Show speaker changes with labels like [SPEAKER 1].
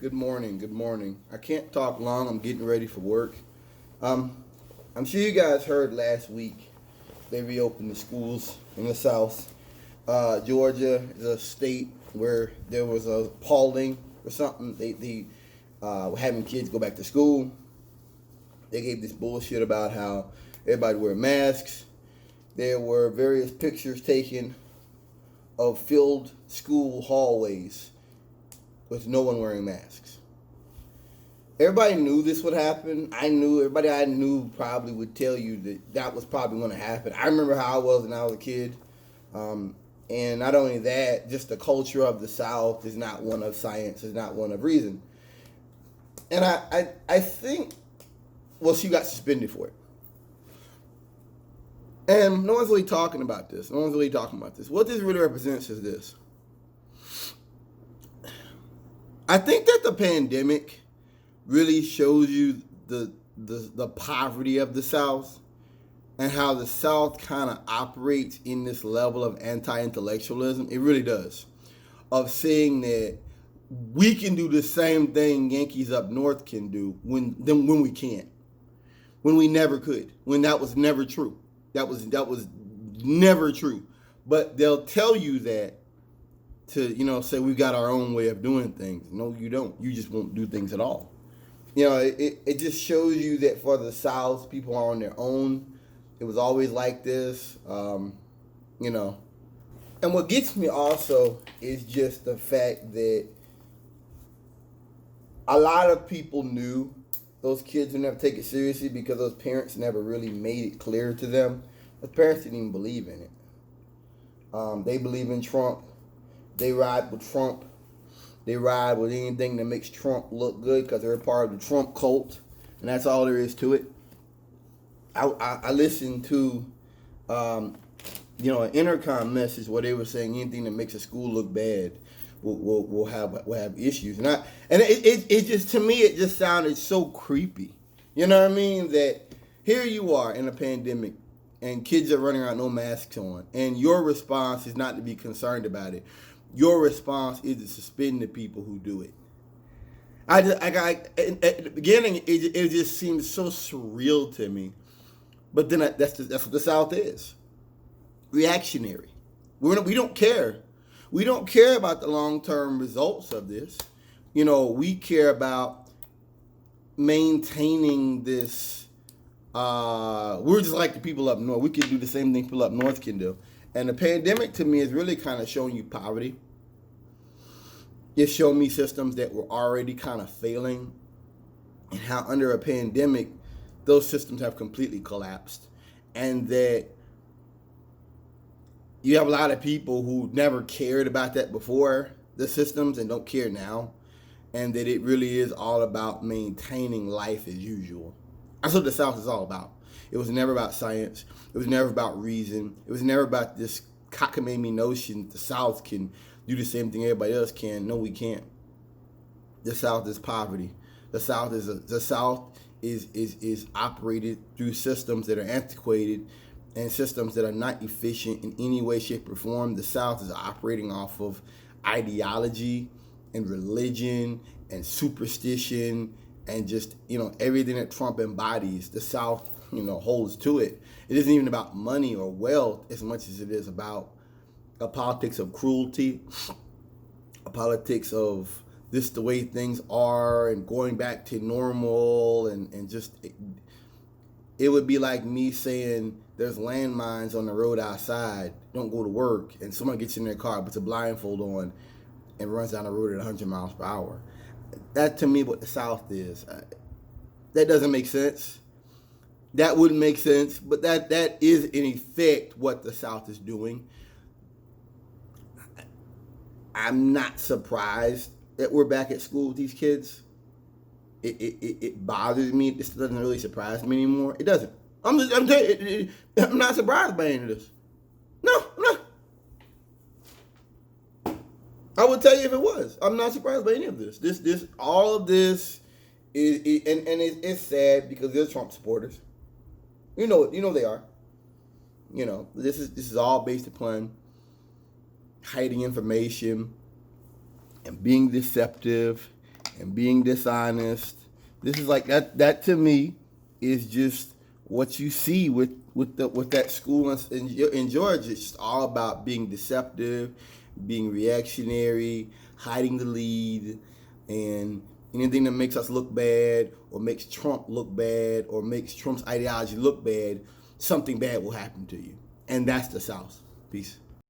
[SPEAKER 1] Good morning. Good morning. I can't talk long. I'm getting ready for work. Um, I'm sure you guys heard last week they reopened the schools in the South. Georgia is a state where there was a polling or something. They were having kids go back to school. They gave this bullshit about how everybody wear masks. There were various pictures taken of filled school hallways with no one wearing masks. Everybody knew this would happen. Everybody I knew probably would tell you that that was probably going to happen. I remember how I was when I was a kid. Um, and not only that, just the culture of the South is not one of science, is not one of reason. And I think, well, she got suspended for it. And no one's really talking about this. No one's really talking about this. What this really represents is this. I think that the pandemic really shows you the poverty of the South and how the South kind of operates in this level of anti-intellectualism. It really does. Of saying that we can do the same thing Yankees up north can do when we can't. When we never could. When that was never true. That was never true. But they'll tell you that to say we've got our own way of doing things. No, you don't. You just won't do things at all. It just shows you that for the South, people are on their own. It was always like this. You know. And what gets me also is just the fact that a lot of people knew those kids would never take it seriously because those parents never really made it clear to them. The parents didn't even believe in it. They believe in Trump. They ride with Trump. They ride with anything that makes Trump look good because they're a part of the Trump cult, and that's all there is to it. I listened to, an intercom message where they were saying anything that makes a school look bad will have issues, and it just, to me, it just sounded so creepy. You know what I mean? That here you are in a pandemic, and kids are running around no masks on, and your response is not to be concerned about it. Your response is to suspend the people who do it. At the beginning, it just seemed so surreal to me. But then that's what the South is. Reactionary. We don't care. We don't care about the long-term results of this. We care about maintaining this. We're just like the people up north. We can do the same thing people up north can do. And the pandemic, to me, is really kind of showing you poverty. It showed me systems that were already kind of failing and how under a pandemic, those systems have completely collapsed. And that you have a lot of people who never cared about that before the systems and don't care now. And that it really is all about maintaining life as usual. That's what the South is all about. It was never about science. It was never about reason. It was never about this cockamamie notion that the South can do the same thing everybody else can. No, we can't. The South is poverty. The South is operated through systems that are antiquated and systems that are not efficient in any way, shape, or form. The South is operating off of ideology and religion and superstition and just, everything that Trump embodies. The South, holds to it. It isn't even about money or wealth as much as it is about a politics of cruelty, a politics of this the way things are and going back to normal and just it would be like me saying there's landmines on the road outside, don't go to work, and someone gets in their car, puts a blindfold on, and runs down the road at 100 miles per hour. That to me what the South is. That doesn't make sense. That wouldn't make sense, but that is in effect what the South is doing. I'm not surprised that we're back at school with these kids. It bothers me. This doesn't really surprise me anymore. It doesn't. I'm not surprised by any of this. No, I'm not. I would tell you if it was. I'm not surprised by any of this. All of this is it's sad because they're Trump supporters. You know they are. This is all based upon hiding information and being deceptive and being dishonest. This is like that to me is just what you see with that school in Georgia. It's just all about being deceptive, being reactionary, hiding the lead, and anything that makes us look bad or makes Trump look bad or makes Trump's ideology look bad, something bad will happen to you. And that's the South. Peace.